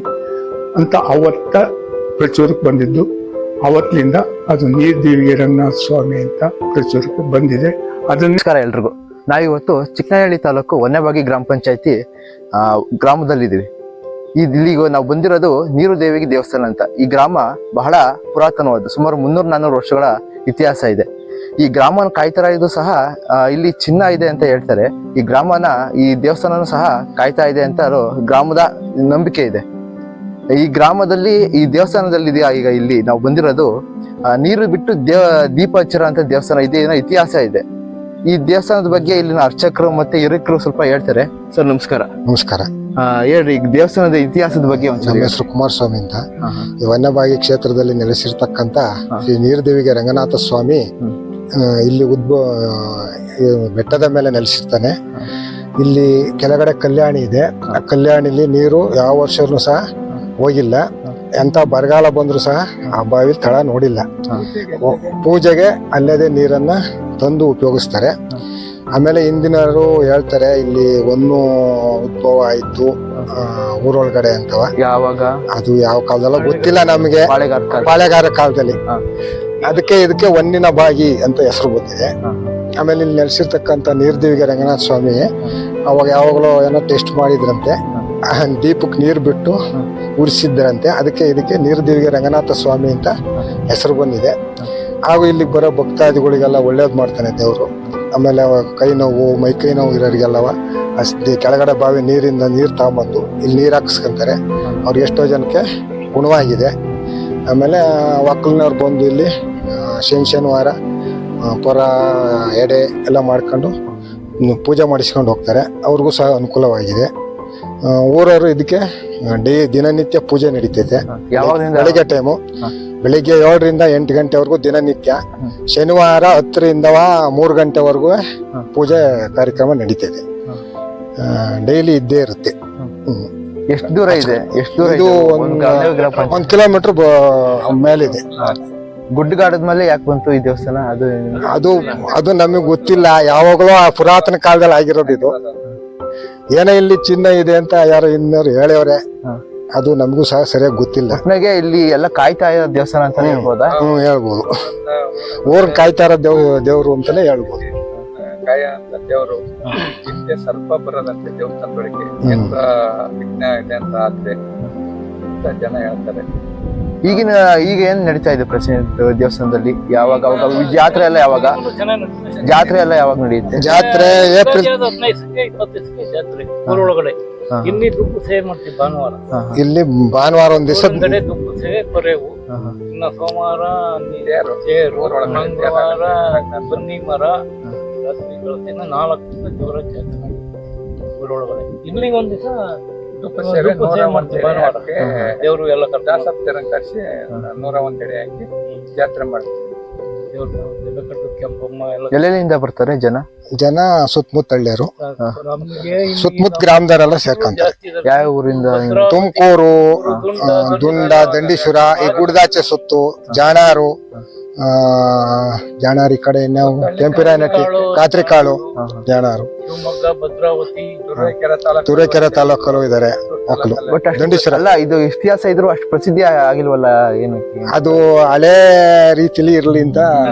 ಅಂತ ಅವತ್ತ ಪ್ರಚುರಕ್ಕೆ ಬಂದಿದ್ದು. ಅವತ್ತಿನಿಂದ ಅದು ನೀರ್ದೇವಿಗೆ ರಂಗನಾಥ ಸ್ವಾಮಿ ಅಂತ ಪ್ರಚುರಕ್ಕೆ ಬಂದಿದೆ. ಅದನ್ನ ನಮಸ್ಕಾರ ಎಲ್ರಿಗೂ. ನಾವಿವತ್ತು ಚಿಕ್ಕನಹಳ್ಳಿ ತಾಲೂಕು ಹೊನ್ನೆಬಾಗಿ ಗ್ರಾಮ ಪಂಚಾಯತಿ ಗ್ರಾಮದಲ್ಲಿದ್ದೀವಿ. ಇಲ್ಲಿಗೆ ನಾವು ಬಂದಿರೋದು ನೀರು ದೇವಿಗೆ ದೇವಸ್ಥಾನ ಅಂತ. ಈ ಗ್ರಾಮ ಬಹಳ ಪುರಾತನವಾದ, ಸುಮಾರು 300-400 ವರ್ಷಗಳ ಇತಿಹಾಸ ಇದೆ. ಈ ಗ್ರಾಮನ ಕಾಯ್ತಾ ಇದ್ದು ಸಹ ಇಲ್ಲಿ ಚಿನ್ನ ಇದೆ ಅಂತ ಹೇಳ್ತಾರೆ. ಈ ಗ್ರಾಮನ, ಈ ದೇವಸ್ಥಾನನೂ ಸಹ ಕಾಯ್ತಾ ಇದೆ ಅಂತ ಗ್ರಾಮದ ನಂಬಿಕೆ ಇದೆ. ಈ ಗ್ರಾಮದಲ್ಲಿ, ಈ ದೇವಸ್ಥಾನದಲ್ಲಿ ಇದೆಯಾ, ಈಗ ಇಲ್ಲಿ ನಾವು ಬಂದಿರೋದು ನೀರು ಬಿಟ್ಟು ದೀಪ ಹಚ್ಚಿರೋ ಅಂತ ದೇವಸ್ಥಾನ ಇದೆ, ಏನೋ ಇತಿಹಾಸ ಇದೆ. ಈ ದೇವಸ್ಥಾನದ ಬಗ್ಗೆ ಇಲ್ಲಿನ ಅರ್ಚಕರು ಮತ್ತೆ ಹಿರಿಕರು ಸ್ವಲ್ಪ ಹೇಳ್ತಾರೆ. ಸರ್ ನಮಸ್ಕಾರ. ನಮಸ್ಕಾರ. ಹೇಳ್ರಿ, ಈಗ ದೇವಸ್ಥಾನದ ಇತಿಹಾಸದ ಬಗ್ಗೆ ಒಂದ್ಸಲ. ನಮ್ಮ ಹೆಸರು ಕುಮಾರಸ್ವಾಮಿ ಅಂತ. ಈ ಹೊನ್ನೆಬಾಗಿ ಕ್ಷೇತ್ರದಲ್ಲಿ ನೆಲೆಸಿರ್ತಕ್ಕಂಥ ಶ್ರೀ ನೀರ್ದೇವಿಗೆ ರಂಗನಾಥ ಸ್ವಾಮಿ ಇಲ್ಲಿ ಬೆಟ್ಟದ ಮೇಲೆ ನೆಲೆಸಿರ್ತಾನೆ. ಇಲ್ಲಿ ಕೆಳಗಡೆ ಕಲ್ಯಾಣಿ ಇದೆ. ಆ ಕಲ್ಯಾಣಿಲಿ ನೀರು ಯಾವ ವರ್ಷನೂ ಸಹ ಹೋಗಿಲ್ಲ. ಎಂತ ಬರಗಾಲ ಬಂದ್ರು ಸಹ ಆ ಬಾವಿ ತಳ ನೋಡಿಲ್ಲ. ಪೂಜೆಗೆ ಅಲ್ಲದೆ ನೀರನ್ನ ತಂದು ಉಪಯೋಗಿಸ್ತಾರೆ. ಆಮೇಲೆ ಹಿಂದಿನವರು ಹೇಳ್ತಾರೆ ಇಲ್ಲಿ ಒಂದು ಉದ್ಭವ ಆಯ್ತು ಊರೊಳಗಡೆ ಅಂತವ. ಯಾವಾಗ? ಅದು ಯಾವ ಕಾಲದಲ್ಲ ಗೊತ್ತಿಲ್ಲ ನಮಗೆ, ಪಾಳೆಗಾರ ಕಾಲದಲ್ಲಿ. ಅದಕ್ಕೆ ಇದಕ್ಕೆ ಹೊನ್ನಿನ ಬಾಗಿ ಅಂತ ಹೆಸರು ಬಂದಿದೆ. ಆಮೇಲೆ ಇಲ್ಲಿ ನೆಲೆಸಿರ್ತಕ್ಕಂಥ ನೀರ್ದೇವಿಗೆ ರಂಗನಾಥ ಸ್ವಾಮಿ ಅವಾಗ ಯಾವಾಗಲೂ ಏನೋ ಟೆಸ್ಟ್ ಮಾಡಿದ್ರಂತೆ, ದೀಪಕ್ಕೆ ನೀರು ಬಿಟ್ಟು ಉರಿಸಿದ್ರಂತೆ. ಅದಕ್ಕೆ ಇದಕ್ಕೆ ನೀರ್ದೇವಿಗೆ ರಂಗನಾಥ ಸ್ವಾಮಿ ಅಂತ ಹೆಸರು ಬಂದಿದೆ. ಹಾಗೂ ಇಲ್ಲಿಗೆ ಬರೋ ಭಕ್ತಾದಿಗಳಿಗೆಲ್ಲ ಒಳ್ಳೇದು ಮಾಡ್ತಾನೆ ದೇವರು. ಆಮೇಲೆ ಕೈ ನೋವು, ಮೈಕೈ ನೋವು ಇರೋರಿಗೆಲ್ಲವ ಕೆಳಗಡೆ ಬಾವಿ ನೀರಿಂದ ನೀರು ತಗೊಂಬಂದು ಇಲ್ಲಿ ನೀರು ಹಾಕಿಸ್ಕೊಂತಾರೆ. ಅವ್ರಿಗೆ ಎಷ್ಟೋ ಜನಕ್ಕೆ ಗುಣವಾಗಿದೆ. ಆಮೇಲೆ ಒಕ್ಕಲಿನವ್ರು ಬಂದು ಇಲ್ಲಿ ಶನಿವಾರ ಪೊರ ಎಡೆ ಎಲ್ಲ ಮಾಡ್ಕೊಂಡು ಪೂಜೆ ಮಾಡಿಸ್ಕೊಂಡು ಹೋಗ್ತಾರೆ. ಅವ್ರಿಗೂ ಸಹ ಅನುಕೂಲವಾಗಿದೆ. ಊರವರು ಇದಕ್ಕೆ ದಿನನಿತ್ಯ ಪೂಜೆ ನಡೀತೈತೆ. ಬೆಳಿಗ್ಗೆ ಟೈಮು ಬೆಳಿಗ್ಗೆ 7ರಿಂದ 8 ಗಂಟೆವರೆಗೂ ದಿನನಿತ್ಯ. ಶನಿವಾರ 10ರಿಂದ 3 ಗಂಟೆವರೆಗೂ ಪೂಜೆ ಕಾರ್ಯಕ್ರಮ ನಡೀತೈತೆ. ಡೈಲಿ ಇದ್ದೇ ಇರುತ್ತೆ. ಎಷ್ಟು ದೂರ ಇದೆ? ಇದು 1 ಕಿಲೋಮೀಟರ್ ಮೇಲಿದೆ. ಗುಡ್ಡಗಾಡದ ಮೇಲೆ ಯಾಕೆ ಬಂತು ಈ ದೇವಸ್ಥಾನ? ಅದು ನಮಗೆ ಗೊತ್ತಿಲ್ಲ. ಯಾವಾಗಲೂ ಆ ಪುರಾತನ ಕಾಲದಲ್ಲಿ ಆಗಿರೋದು ಇದು. ಏನೋ ಇಲ್ಲಿ ಚಿನ್ನ ಇದೆ ಅಂತ ಯಾರೋ ಇನ್ನೋರು ಹೇಳವ್ರೆ. ಅದು ನಮಗೂ ಸಹ ಸರಿಯಾಗಿ ಗೊತ್ತಿಲ್ಲ. ನನಗೆ ಇಲ್ಲಿ ಎಲ್ಲ ಕಾಯ್ತಾ ಇರೋ ದೇವಸ್ಥಾನ ಅಂತ ಹೇಳ್ಬೋದಾ? ಹೇಳ್ಬೋದು. ಊರ್ ಕಾಯ್ತಾ ಇರೋ ದೇವ್ರು ಅಂತಾನೆ ಹೇಳ್ಬೋದು. ಕಾಯ ಅಂತ ದೇವರು ಹಿಂದೆ ಸ್ವಲ್ಪ ಬರೋದಂತೆ ದೇವಸ್ಥಾನಗಳಿಗೆ ಎಂತ ವಿಘ್ನ ಇದೆ ಅಂತ ಆದ್ರೆ ಅಂತ ಜನ ಹೇಳ್ತಾರೆ. ಈಗ ಏನ್ ನಡೀತಾ ಇದೆ ಪ್ರಶ್ನೆ ದೇವಸ್ಥಾನದಲ್ಲಿ? ಯಾವಾಗ ಅವಾಗ ಜಾತ್ರೆ ಎಲ್ಲ ಯಾವಾಗ? ಜಾತ್ರೆ ಎಲ್ಲ ಯಾವಾಗ ನಡೆಯುತ್ತೆ? ಜಾತ್ರೆ ಏಪ್ರಿಲ್ 15-20 ಜಾತ್ರೆ ಊರೊಳಗಡೆ. ಇಲ್ಲಿ ದುಗ್ಗು ಸೇವೆ ಮಾಡ್ತೀವಿ ಭಾನುವಾರ. ಇಲ್ಲಿ ಭಾನುವಾರ ಒಂದ್ ದಿವಸ ದುಗ್ಗು ಸೇವೆ ಕೊರೆವು. ಇನ್ನ ಸೋಮವಾರ ತೇರು, ಮಂಗಳವಾರ ಬನ್ನಿ ಮರ, ರಾತ್ರಿ ಬೆಳಕಿನ 4 ದಿವಸ ಜೋರ ಜಾತ್ರೆ ಊರೊಳಗಡೆ. ಇಲ್ಲಿ ಒಂದ್ ದಿವಸ ದುಗ್ಗು ಸೇವೆ ಮಾಡ್ತೀವಿ ಭಾನುವಾರ. ದೇವ್ರು ಎಲ್ಲ ದಾಸಪ್ತರ ಕರ್ಸಿ 101 ಎಡೆ ಹಾಕಿ ಜಾತ್ರೆ ಮಾಡ್ತೀವಿ. ಕೆಂಪಮ್ಮ ಎಲ್ಲೆಲ್ಲಿಂದ ಬರ್ತಾರೆ ಜನ? ಸುತ್ತಮುತ್ತ ಹಳ್ಳಿಯರು, ನಮ್ಗೆ ಸುತ್ತಮುತ್ತ ಗ್ರಾಮದವರೆಲ್ಲ ಸೇರ್ಕೊಂತಾರೆ. ಯಾವ ಊರಿಂದ? ತುಮಕೂರು, ದುಂಡ, ದಂಡೀಶ್ವರ, ಈ ಗುಡ್ದಾಚೆ ಸುತ್ತು, ಜಾಣಾರು, ಜಾಣಾರು ಈ ಕಡೆ ನಾವು ಕೆಂಪಿರಾನಟ್ಟಿ, ಕಾತ್ರಿಕಾಳು, ಜಾಣಾರು, ಶಿವಮೊಗ್ಗ, ಭದ್ರಾವತಿ, ತುರೇಕೆರೆ ತಾಲೂಕಲ್ಲೂ ಇದಾರೆ ಮಕ್ಕಳು. ದಂಡೀಶ್ವರ ಅಲ್ಲ, ಇದು ಇತಿಹಾಸ ಇದ್ರು ಅಷ್ಟು ಪ್ರಸಿದ್ಧಿ ಆಗಿಲ್ವಲ್ಲ ಏನಕ್ಕೆ? ಅದು ಹಳೆ ರೀತಿಲಿ ಇರ್ಲಿ ಅಂತ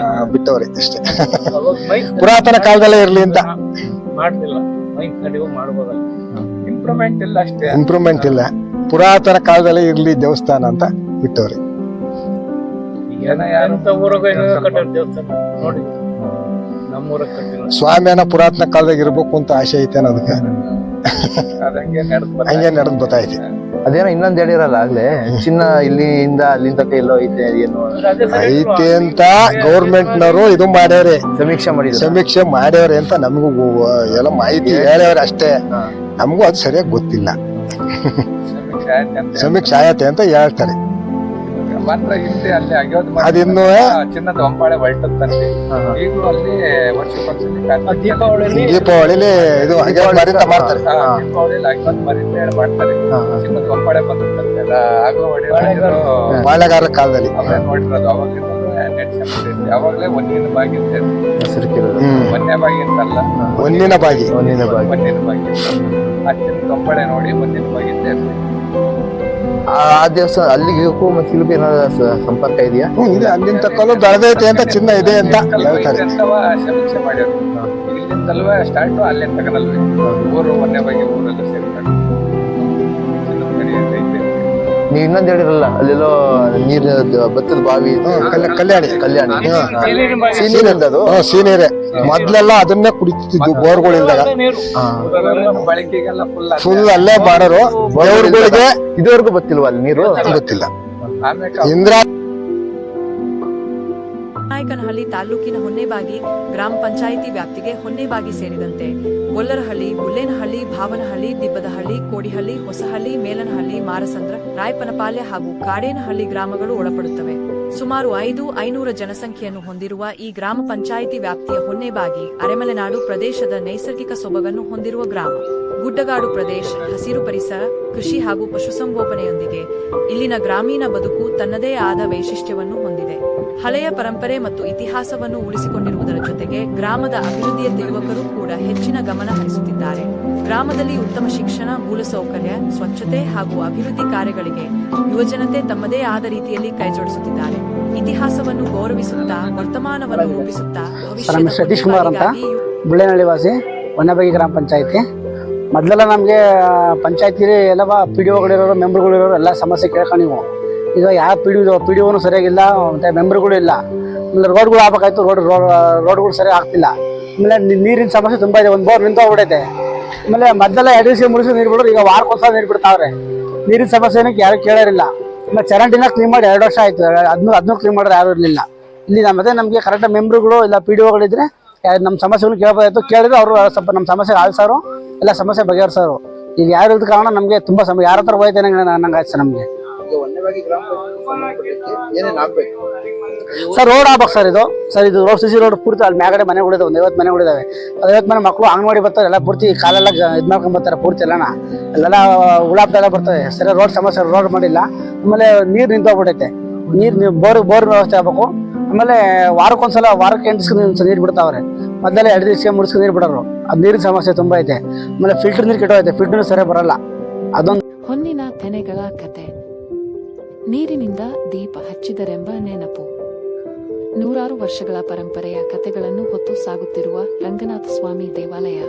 ಬಿಟ್ಟವ್ರೆ ಅಷ್ಟೇ. ಪುರಾತನ ಕಾಲದಲ್ಲೇ ಇರ್ಲಿ ಅಂತ ಮಾಡ್ತಿಲ್ಲ. ಮೈಕ್ ಕಡಿವು ಮಾಡ್ಬೋದಲ್ಲ, ಇಂಪ್ರೂವ್ಮೆಂಟ್ ಇಲ್ಲ ಅಷ್ಟೇ. ಇಂಪ್ರೂವ್ಮೆಂಟ್ ಇಲ್ಲ. ಪುರಾತನ ಕಾಲದಲ್ಲೇ ಇರ್ಲಿ ದೇವಸ್ಥಾನ ಅಂತ ಬಿಟ್ಟವ್ರೆ. ಎಂತ ಊರಾಗ ಕಟ್ಟಾರ ದೇವಸ್ಥಾನ ನೋಡಿ, ನಮ್ಮೂರ ಕಟ್ಟಿಲ್ಲ. ಸ್ವಾಮಿಯನ್ನ ಪುರಾತನ ಕಾಲದಾಗ ಇರ್ಬೇಕು ಅಂತ ಆಸೆ ಐತೆ ಅದಕ್ಕೆ. ಹಂಗೆ ನಡೆದ್ ಬತ್ತೈತೆ. ಅದೇನೋ ಇನ್ನೊಂದ್ ಹೇಳಿರಲ್ಲ ಆಗ್ಲೇ, ಚಿನ್ನ ಇಲ್ಲಿಂದ ಅಲ್ಲಿಂದ ಎಲ್ಲೋ ಐತೆ ಏನು ಐತೆ ಅಂತ ಗೌರ್ಮೆಂಟ್ನವರು ಇದು ಮಾಡ್ಯಾರೆ, ಸಮೀಕ್ಷೆ ಮಾಡ್ಯಾವ್ರೆ ಅಂತ ನಮಗೂ ಎಲ್ಲ ಮಾಹಿತಿ ಹೇಳ್ಯಾವ್ರೆ ಅಷ್ಟೇ. ನಮಗೂ ಅದು ಸರಿಯಾಗಿ ಗೊತ್ತಿಲ್ಲ. ಸಮೀಕ್ಷೆ ಆಯತೆ ಅಂತ ಹೇಳ್ತಾರೆ. ಮಾತ್ರ ಹಿಂದೆ ಅಲ್ಲಿ ಆಗ್ಯೋದು ಅದಿನ್ನು ಚಿನ್ನದ ಹೊಂಬಾಳೆ ಹೊರಟಂತೆ. ಈಗಲೂ ಅಲ್ಲಿ ವರ್ಷಕ್ಕೊಂದ್ಸಲಿ ದೀಪಾವಳಿಲಿ ಇದು ಮರಿಂದ ಮಾಡ್ತಾರೆ. ದೀಪಾವಳಿಲಿ 50 ಮರಿಂದ ಮಾಡ್ತಾರೆ. ಚಿನ್ನದ ಹೊಂಬಾಳೆ ಬಂದಂತೆ ಆಗ್ಲೂ ಬಾಳೆಗಾರ ಕಾಲದಲ್ಲಿ ನೋಡಿರೋದು. ಅವಾಗಲೇ ಒಂದಿನ ಬಾಗಿ ಅಂತ ಮೊನ್ನೆ ಬಾಗಿ ಅಂತಲ್ಲ, ಒಂದಿನ ಬಾಗಿ. ಆ ಚಿನ್ನದ ಹೊಂಬಾಳೆ ನೋಡಿ ಒಂದಿನ ಬಾಗಿ ಅಂತ. ಆ ದೇವಸ್ಥಾನ ಅಲ್ಲಿಗೆ ಮತ್ತೆ ಇಲ್ಲಿಗೆ ಏನಾದ್ರು ಸಂಪರ್ಕ ಇದೆಯಾ? ಇದೆ, ಅಲ್ಲಿಂದ ತಕ್ಕಲು ಬೆಳೆದೈತೆ ಅಂತ ಚಿನ್ನ ಇದೆ ಅಂತ ಹೇಳ್ತಾರೆ. ಸಮೀಕ್ಷೆ ಮಾಡ್ಯಾರ. ಇಲ್ಲಿ ಅಲ್ಲಿಂದಲ್ವೇ ಸ್ಟಾರ್ಟು ಅಲ್ಲಿಂದ ತಗೊಂಡಲ್ವೇ ಊರು ಒಂದೇ ಬಗ್ಗೆ ಊರೆಲ್ಲ ಸೇರ್ಕೊಂಡು ಇನ್ನೊಂದ್ ಕಡೆ ಐತೆ. ನೀವು ಇನ್ನೊಂದು ಹೇಳಿರಲ್ಲ ಅಲ್ಲೆಲ್ಲೋ ನೀರಿನ ಭತ್ತದ ಬಾವಿ ಇದೆ. ಕಲ್ಯಾಣಿ ಕಲ್ಯಾಣಿ ಸೀನಿಯರ್ ಅದು ಸೀನಿಯರೇ ಮೊದ್ಲೆಲ್ಲ ಅದನ್ನೇ ಕುಡಿತಿದ್ದು ಬೋರ್ಗಳಿಂದಾಗ ನೀರು ಬಳಕೆಗೆಲ್ಲ ಫುಲ್ ಅಲ್ಲೇ ಬಾಡರು ದೇವ್ರಗಳಿಗೆ ಇದುವರೆಗೂ ಗೊತ್ತಿಲ್ವಾ ಅಲ್ಲಿ ನೀರು? ಗೊತ್ತಿಲ್ಲ. ಆಮೇಲೆ ಇಂದಿರಾ ನಾಯಕನಹಳ್ಳಿ ತಾಲೂಕಿನ ಹೊನ್ನೆಬಾಗಿ ಗ್ರಾಮ ಪಂಚಾಯಿತಿ ವ್ಯಾಪ್ತಿಗೆ ಹೊನ್ನೆಬಾಗಿ ಸೇರಿದಂತೆ ಗೊಲ್ಲರಹಳ್ಳಿ, ಬುಲ್ಲೇನಹಳ್ಳಿ, ಭಾವನಹಳ್ಳಿ, ದಿಬ್ಬದಹಳ್ಳಿ, ಕೋಡಿಹಳ್ಳಿ, ಹೊಸಹಳ್ಳಿ, ಮೇಲನಹಳ್ಳಿ, ಮಾರಸಂದ್ರ, ರಾಯಪನಪಾಳ್ಯ ಹಾಗೂ ಕಾಡೇನಹಳ್ಳಿ ಗ್ರಾಮಗಳು ಒಳಪಡುತ್ತವೆ. ಸುಮಾರು 500 ಜನಸಂಖ್ಯೆಯನ್ನು ಹೊಂದಿರುವ ಈ ಗ್ರಾಮ ಪಂಚಾಯಿತಿ ವ್ಯಾಪ್ತಿಯ ಹೊನ್ನೆಬಾಗಿ ಅರೆಮಲೆನಾಡು ಪ್ರದೇಶದ ನೈಸರ್ಗಿಕ ಸೊಬಗನ್ನು ಹೊಂದಿರುವ ಗ್ರಾಮ. ಗುಡ್ಡಗಾಡು ಪ್ರದೇಶ, ಹಸಿರು ಪರಿಸರ, ಕೃಷಿ ಹಾಗೂ ಪಶುಸಂಗೋಪನೆಯೊಂದಿಗೆ ಇಲ್ಲಿನ ಗ್ರಾಮೀಣ ಬದುಕು ತನ್ನದೇ ಆದ ವೈಶಿಷ್ಟ್ಯವನ್ನು ಹೊಂದಿದೆ. ಹಳೆಯ ಪರಂಪರೆ ಮತ್ತು ಇತಿಹಾಸವನ್ನು ಉಳಿಸಿಕೊಂಡಿರುವುದರ ಜೊತೆಗೆ ಗ್ರಾಮದ ಅಭಿವೃದ್ಧಿಯತ್ತ ಯುವಕರು ಕೂಡ ಹೆಚ್ಚಿನ ಗಮನ ಹರಿಸುತ್ತಿದ್ದಾರೆ. ಗ್ರಾಮದಲ್ಲಿ ಉತ್ತಮ ಶಿಕ್ಷಣ, ಮೂಲಸೌಕರ್ಯ, ಸ್ವಚ್ಛತೆ ಹಾಗೂ ಅಭಿವೃದ್ಧಿ ಕಾರ್ಯಗಳಿಗೆ ಯುವಜನತೆ ತಮ್ಮದೇ ಆದ ರೀತಿಯಲ್ಲಿ ಕೈಜೋಡಿಸುತ್ತಿದ್ದಾರೆ. ಇತಿಹಾಸವನ್ನು ಗೌರವಿಸುತ್ತಾ ವರ್ತಮಾನವನ್ನು ರೂಪಿಸುತ್ತಾ ನಮ್ಮ ಸತೀಶ್ ಕುಮಾರ್ ಅಂತ ಬುಳ್ಳೇನಹಳ್ಳಿ ವಾಸಿ, ಹೊನ್ನೆಬಾಗಿ ಗ್ರಾಮ ಪಂಚಾಯತಿ. ಮೊದಲೆಲ್ಲ ನಮಗೆ ಪಂಚಾಯತಿಲಿ ಎಲ್ಲ ಪಿ ಡಿ ಒಗಳಿರೋರು, ಮೆಂಬರ್ಗಳಿರೋರು ಎಲ್ಲ ಸಮಸ್ಯೆ ಕೇಳ್ಕೊಂಡು ನೀವು. ಈಗ ಯಾವ ಪಿ ಡಿ ಒನು ಸರಿಯಾಗಿಲ್ಲ, ಮತ್ತು ಮೆಂಬರ್ಗಳು ಇಲ್ಲ. ಆಮೇಲೆ ರೋಡ್ಗಳು ಆಗ್ಬೇಕಾಯ್ತು, ರೋಡ್ಗಳು ಸರಿಯಾಗಿ ಆಗ್ತಿಲ್ಲ. ಆಮೇಲೆ ನೀರಿನ ಸಮಸ್ಯೆ ತುಂಬ ಇದೆ, ಒಂದು ಬೋರ್ ನಿಂತೋಗ್ಬಿಟ್ಟೈತೆ. ಆಮೇಲೆ ಮೊದಲೆಲ್ಲ 2 ದಿವಸ 3 ದಿವಸ ನೀರು ಬಿಡೋರು, ಈಗ ವಾರಕ್ಕೊಂದ್ಸಲ ನೀರು ಬಿಡ್ತಾವ್ರೆ. ನೀರಿನ ಸಮಸ್ಯೆನ ಯಾರು ಕೇಳೋರಿಲ್ಲ. ಆಮೇಲೆ ಚರಂಡಿನ ಕ್ಲೀನ್ ಮಾಡಿ 2 ವರ್ಷ ಆಯ್ತು, 15 ಕ್ಲೀನ್ ಮಾಡೋರು ಯಾರು ಇರಲಿಲ್ಲ ಇಲ್ಲಿ. ಮತ್ತೆ ನಮಗೆ ಕರೆಕ್ಟಾಗಿ ಮೆಂಬರ್ಗಳು ಇಲ್ಲ ಪಿ ಡಿ ಒಗಳಿದ್ರೆ ನಮ್ಮ ಸಮಸ್ಯೆಗಳು ಕೇಳ್ಬೋದಾಯ್ತು. ಕೇಳಿದ್ರೆ ಅವರು ಸ್ವಲ್ಪ ನಮ್ಮ ಸಮಸ್ಯೆ ಆಳ್ಸೋರು, ಎಲ್ಲ ಸಮಸ್ಯೆ ಬಗೆಹರಿಸೋರು. ಈಗ ಯಾರು ಇದ್ದ ಕಾರಣ ನಮಗೆ ತುಂಬ ಯಾರ ಹತ್ರ ಹೋಯ್ತೇನೆ ನಂಗೆ ಆಯ್ತು ಸರ್. ನಮಗೆ ಸರ್ ರೋಡ್ ಆಗ್ಬೇಕು ಸರ್. ಇದು ರೋಡ್ ಸಿ ರೋಡ್ ಪೂರ್ತಿ ಅಲ್ಲಿ ಮ್ಯಾಗಡೆ ಮನೆಗಳಿದಾವೆ, ಒಂದು 50 ಮನೆಗಳಿದಾವೆ. 50 ಮನೆ ಮಕ್ಕಳು ಅಂಗನವಾಡಿ ಬರ್ತಾರೆ, ಎಲ್ಲ ಪೂರ್ತಿ ಕಾಲೆಲ್ಲ ಇದು ಮಾಡ್ಕೊಂಡ್ ಬರ್ತಾರೆ ಪೂರ್ತಿ ಎಲ್ಲನ. ಅಲ್ಲೆಲ್ಲ ಉಳಾಬ್ದೆಲ್ಲ ಬರ್ತವೆ. ಸರಿ ರೋಡ್ ಸಮಸ್ಯೆ, ರೋಡ್ ಮಾಡಿಲ್ಲ. ಆಮೇಲೆ ನೀರು ನಿಂತೋಗ್ಬಿಟ್ಟೈತೆ. ಬೋರ್ ವ್ಯವಸ್ಥೆ ಆಗ್ಬೇಕು. ಆಮೇಲೆ ವಾರಕ್ಕೊಂದ್ಸಲ, ವಾರಕ್ಕೆ 8 ದಿವಸ ನೀರು ಬಿಡ್ತಾವ್ರೆ. ಮೊದಲೆಲ್ಲ 2 ದಿವಸ 3 ದಿವಸ ನೀರು ಬಿಡೋರು. ಅದು ನೀರಿನ ಸಮಸ್ಯೆ ತುಂಬ ಐತೆ. ಆಮೇಲೆ ಫಿಲ್ಟರ್ ನೀರು ಕೆಟ್ಟೋಯ್ತೆ, ಫಿಲ್ಟರ್ ನೀರು ಸರಿಯಾಗಿ ಬರಲ್ಲ. ಅದೊಂದು ಹೊನ್ನಿನ ತೆನೆಗಳ ಕತೆ. ನೀರಿನಿಂದ ದೀಪ ಹಚ್ಚಿದರೆಂಬ ನೆನಪು. 100 ವರ್ಷಗಳ ಪರಂಪರೆಯ ಕತೆಗಳನ್ನು ಹೊತ್ತು ಸಾಗುತ್ತಿರುವ ರಂಗನಾಥ ಸ್ವಾಮಿ ದೇವಾಲಯ.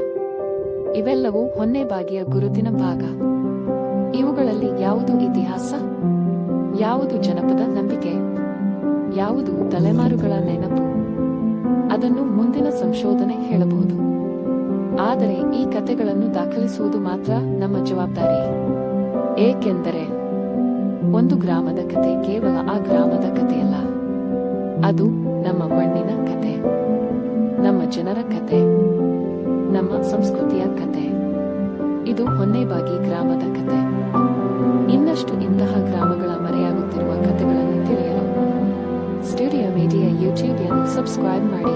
ಇವೆಲ್ಲವೂ ಹೊನ್ನೆಬಾಗಿಯ ಗುರುತಿನ ಭಾಗ. ಇವುಗಳಲ್ಲಿ ಯಾವುದು ಇತಿಹಾಸ, ಯಾವುದು ಜನಪದ ನಂಬಿಕೆ, ಯಾವುದು ತಲೆಮಾರುಗಳ ನೆನಪು, ಅದನ್ನು ಮುಂದಿನ ಸಂಶೋಧನೆ ಹೇಳಬಹುದು. ಆದರೆ ಈ ಕತೆಗಳನ್ನು ದಾಖಲಿಸುವುದು ಮಾತ್ರ ನಮ್ಮ ಜವಾಬ್ದಾರಿ. ಏಕೆಂದರೆ ಒಂದು ಗ್ರಾಮದ ಕತೆ ಕೇವಲ ಆ ಗ್ರಾಮದ ಕಥೆಯಲ್ಲ, ಅದು ನಮ್ಮ ಮಣ್ಣಿನ ಕತೆ, ನಮ್ಮ ಜನರ ಕತೆ, ನಮ್ಮ ಸಂಸ್ಕೃತಿಯ ಕತೆ. ಇದು ಹೊನ್ನೆಬಾಗಿ ಗ್ರಾಮದ ಕತೆ. ಇನ್ನಷ್ಟು ಇಂತಹ ಗ್ರಾಮಗಳ ಮರೆಯಾಗುತ್ತಿರುವ ಕತೆಗಳನ್ನು ತಿಳಿಯಲು ಸ್ಟುಡಿಯೋ ಮೀಡಿಯಾ ಯೂಟ್ಯೂಬ್ ಅನ್ನು ಸಬ್ಸ್ಕ್ರೈಬ್ ಮಾಡಿ.